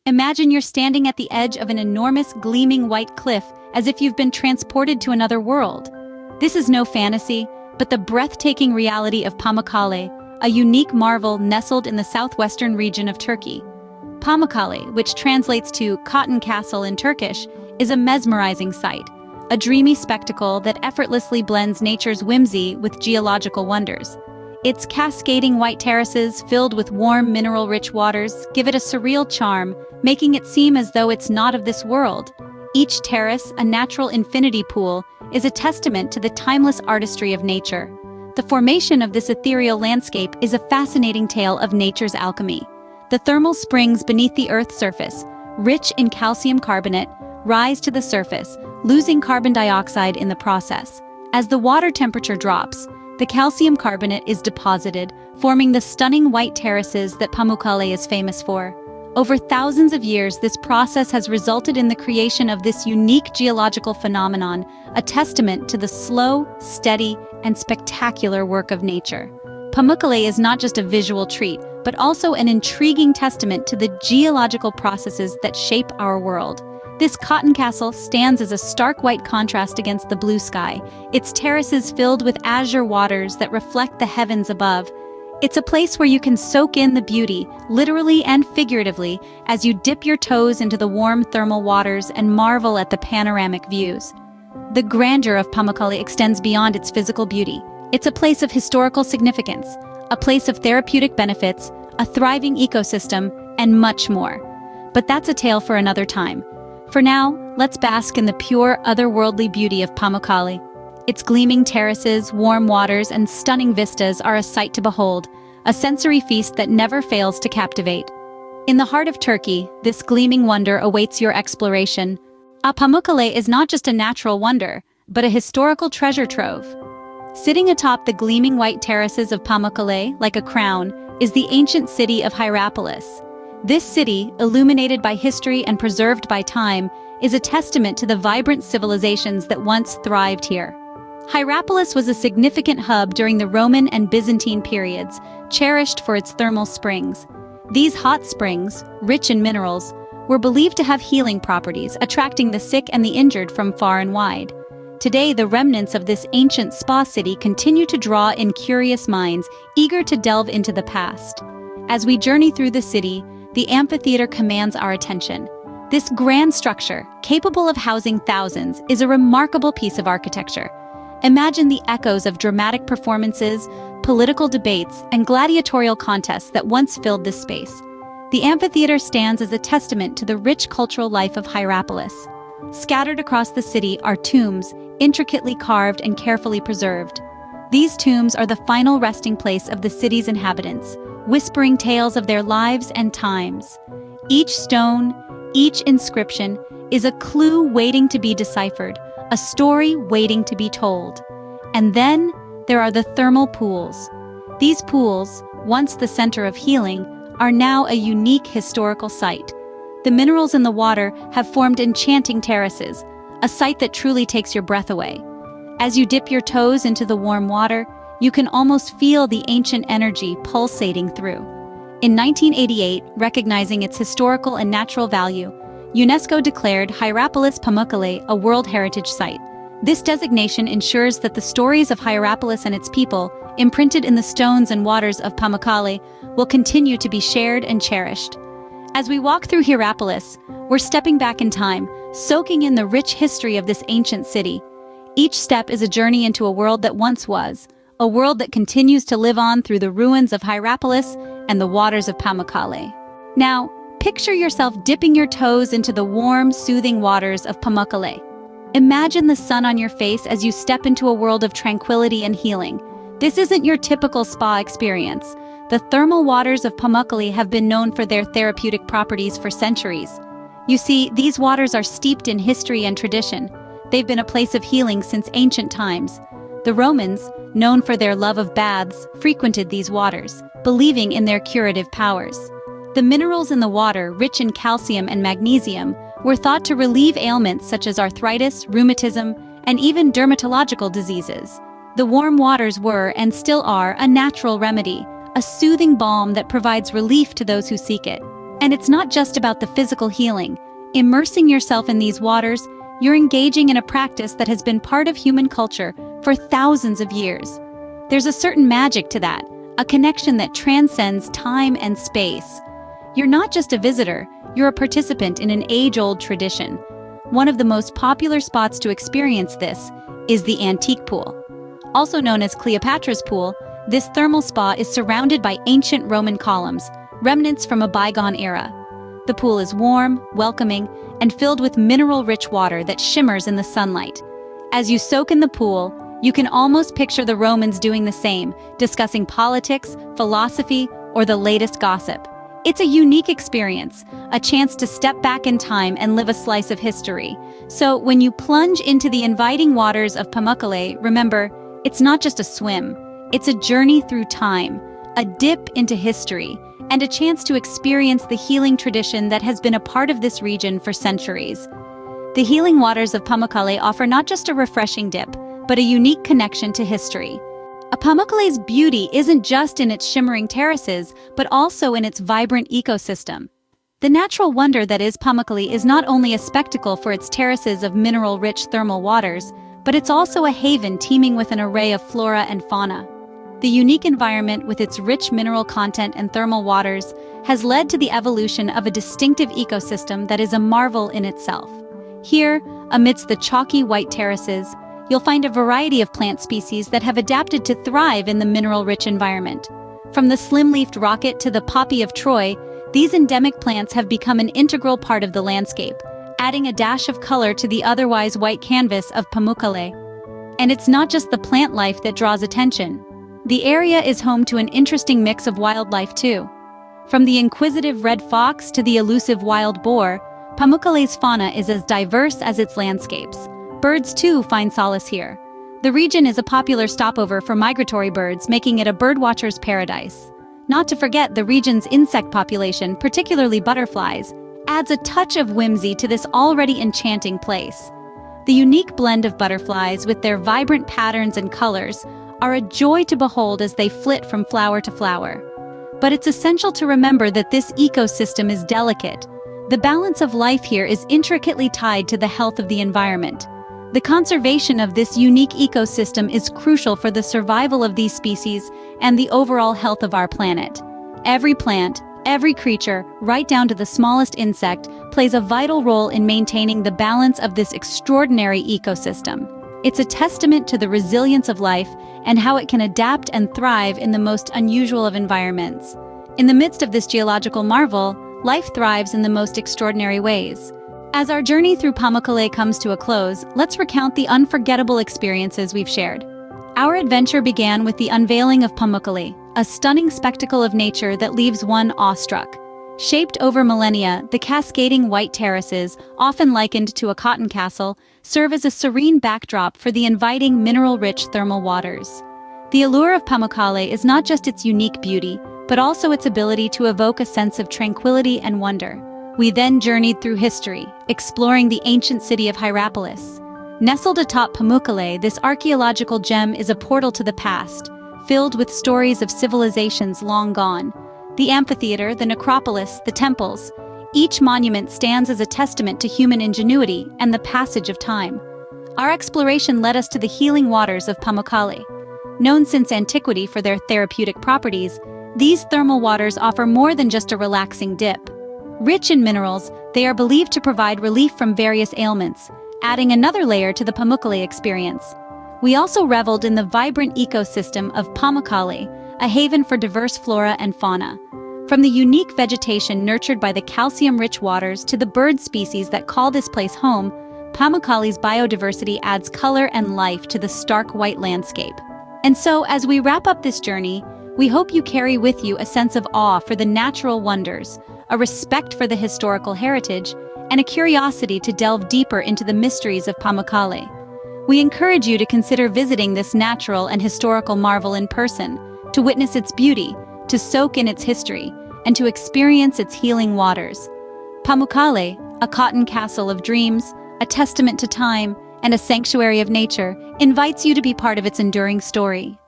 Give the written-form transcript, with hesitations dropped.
Imagine you're standing at the edge of an enormous gleaming white cliff as if you've been transported to another world. This is no fantasy, but the breathtaking reality of Pamukkale, a unique marvel nestled in the southwestern region of Turkey. Pamukkale, which translates to Cotton Castle in Turkish, is a mesmerizing sight, a dreamy spectacle that effortlessly blends nature's whimsy with geological wonders. Its cascading white terraces, filled with warm, mineral-rich waters, give it a surreal charm, making it seem as though it's not of this world. Each terrace, a natural infinity pool, is a testament to the timeless artistry of nature. The formation of this ethereal landscape is a fascinating tale of nature's alchemy. The thermal springs beneath the Earth's surface, rich in calcium carbonate, rise to the surface, losing carbon dioxide in the process. As the water temperature drops, the calcium carbonate is deposited, forming the stunning white terraces that Pamukkale is famous for. Over thousands of years, this process has resulted in the creation of this unique geological phenomenon, a testament to the slow, steady, and spectacular work of nature. Pamukkale is not just a visual treat, but also an intriguing testament to the geological processes that shape our world. This cotton castle stands as a stark white contrast against the blue sky, its terraces filled with azure waters that reflect the heavens above. It's a place where you can soak in the beauty, literally and figuratively, as you dip your toes into the warm thermal waters and marvel at the panoramic views. The grandeur of Pamukkale extends beyond its physical beauty. It's a place of historical significance, a place of therapeutic benefits, a thriving ecosystem, and much more. But that's a tale for another time. For now, let's bask in the pure, otherworldly beauty of Pamukkale. Its gleaming terraces, warm waters, and stunning vistas are a sight to behold, a sensory feast that never fails to captivate. In the heart of Turkey, this gleaming wonder awaits your exploration. Pamukkale is not just a natural wonder, but a historical treasure trove. Sitting atop the gleaming white terraces of Pamukkale, like a crown, is the ancient city of Hierapolis. This city, illuminated by history and preserved by time, is a testament to the vibrant civilizations that once thrived here. Hierapolis was a significant hub during the Roman and Byzantine periods, cherished for its thermal springs. These hot springs, rich in minerals, were believed to have healing properties, attracting the sick and the injured from far and wide. Today, the remnants of this ancient spa city continue to draw in curious minds, eager to delve into the past. As we journey through the city, the amphitheater commands our attention. This grand structure, capable of housing thousands, is a remarkable piece of architecture. Imagine the echoes of dramatic performances, political debates, and gladiatorial contests that once filled this space. The amphitheater stands as a testament to the rich cultural life of Hierapolis. Scattered across the city are tombs, intricately carved and carefully preserved. These tombs are the final resting place of the city's inhabitants, whispering tales of their lives and times. Each stone, each inscription, is a clue waiting to be deciphered, a story waiting to be told. And then there are the thermal pools. These pools, once the center of healing, are now a unique historical site. The minerals in the water have formed enchanting terraces, a sight that truly takes your breath away. As you dip your toes into the warm water, you can almost feel the ancient energy pulsating through. In 1988, recognizing its historical and natural value, UNESCO declared Hierapolis Pamukkale a World Heritage Site. This designation ensures that the stories of Hierapolis and its people, imprinted in the stones and waters of Pamukkale, will continue to be shared and cherished. As we walk through Hierapolis, we're stepping back in time, soaking in the rich history of this ancient city. Each step is a journey into a world that once was, a world that continues to live on through the ruins of Hierapolis and the waters of Pamukkale. Now, picture yourself dipping your toes into the warm, soothing waters of Pamukkale. Imagine the sun on your face as you step into a world of tranquility and healing. This isn't your typical spa experience. The thermal waters of Pamukkale have been known for their therapeutic properties for centuries. You see, these waters are steeped in history and tradition. They've been a place of healing since ancient times. The Romans, known for their love of baths, frequented these waters, believing in their curative powers. The minerals in the water, rich in calcium and magnesium, were thought to relieve ailments such as arthritis, rheumatism, and even dermatological diseases. The warm waters were, and still are, a natural remedy, a soothing balm that provides relief to those who seek it. And it's not just about the physical healing. Immersing yourself in these waters, you're engaging in a practice that has been part of human culture for thousands of years. There's a certain magic to that, a connection that transcends time and space. You're not just a visitor, you're a participant in an age-old tradition. One of the most popular spots to experience this is the Antique Pool. Also known as Cleopatra's Pool, this thermal spa is surrounded by ancient Roman columns, remnants from a bygone era. The pool is warm, welcoming, and filled with mineral-rich water that shimmers in the sunlight. As you soak in the pool, you can almost picture the Romans doing the same, discussing politics, philosophy, or the latest gossip. It's a unique experience, a chance to step back in time and live a slice of history. So when you plunge into the inviting waters of Pamukkale, remember, it's not just a swim. It's a journey through time, a dip into history, and a chance to experience the healing tradition that has been a part of this region for centuries. The healing waters of Pamukkale offer not just a refreshing dip, but a unique connection to history. Pamukkale's beauty isn't just in its shimmering terraces, but also in its vibrant ecosystem. The natural wonder that is Pamukkale is not only a spectacle for its terraces of mineral-rich thermal waters, but it's also a haven teeming with an array of flora and fauna. The unique environment with its rich mineral content and thermal waters has led to the evolution of a distinctive ecosystem that is a marvel in itself. Here, amidst the chalky white terraces, you'll find a variety of plant species that have adapted to thrive in the mineral-rich environment. From the slim-leafed rocket to the poppy of Troy, these endemic plants have become an integral part of the landscape, adding a dash of color to the otherwise white canvas of Pamukkale. And it's not just the plant life that draws attention. The area is home to an interesting mix of wildlife too. From the inquisitive red fox to the elusive wild boar, Pamukkale's fauna is as diverse as its landscapes. Birds too find solace here. The region is a popular stopover for migratory birds, making it a birdwatcher's paradise. Not to forget the region's insect population, particularly butterflies, adds a touch of whimsy to this already enchanting place. The unique blend of butterflies with their vibrant patterns and colors are a joy to behold as they flit from flower to flower. But it's essential to remember that this ecosystem is delicate. The balance of life here is intricately tied to the health of the environment. The conservation of this unique ecosystem is crucial for the survival of these species and the overall health of our planet. Every plant, every creature, right down to the smallest insect, plays a vital role in maintaining the balance of this extraordinary ecosystem. It's a testament to the resilience of life and how it can adapt and thrive in the most unusual of environments. In the midst of this geological marvel, life thrives in the most extraordinary ways. As our journey through Pamukkale comes to a close, let's recount the unforgettable experiences we've shared. Our adventure began with the Unveiling of Pamukkale, a stunning spectacle of nature that leaves one awestruck. Shaped over millennia, the cascading white terraces, often likened to a cotton castle, serve as a serene backdrop for the inviting mineral-rich thermal waters. The allure of Pamukkale is not just its unique beauty, but also its ability to evoke a sense of tranquility and wonder. We then journeyed through history, exploring the ancient city of Hierapolis. Nestled atop Pamukkale, this archaeological gem is a portal to the past, filled with stories of civilizations long gone. The amphitheater, the necropolis, the temples, each monument stands as a testament to human ingenuity and the passage of time. Our exploration led us to the healing waters of Pamukkale. Known since antiquity for their therapeutic properties, these thermal waters offer more than just a relaxing dip. Rich in minerals, they are believed to provide relief from various ailments, adding another layer to the Pamukkale experience. We also reveled in the vibrant ecosystem of Pamukkale, a haven for diverse flora and fauna. From the unique vegetation nurtured by the calcium-rich waters to the bird species that call this place home, Pamukkale's biodiversity adds color and life to the stark white landscape. And so, as we wrap up this journey, we hope you carry with you a sense of awe for the natural wonders, a respect for the historical heritage, and a curiosity to delve deeper into the mysteries of Pamukkale. We encourage you to consider visiting this natural and historical marvel in person, to witness its beauty, to soak in its history, and to experience its healing waters. Pamukkale, a cotton castle of dreams, a testament to time, and a sanctuary of nature, invites you to be part of its enduring story.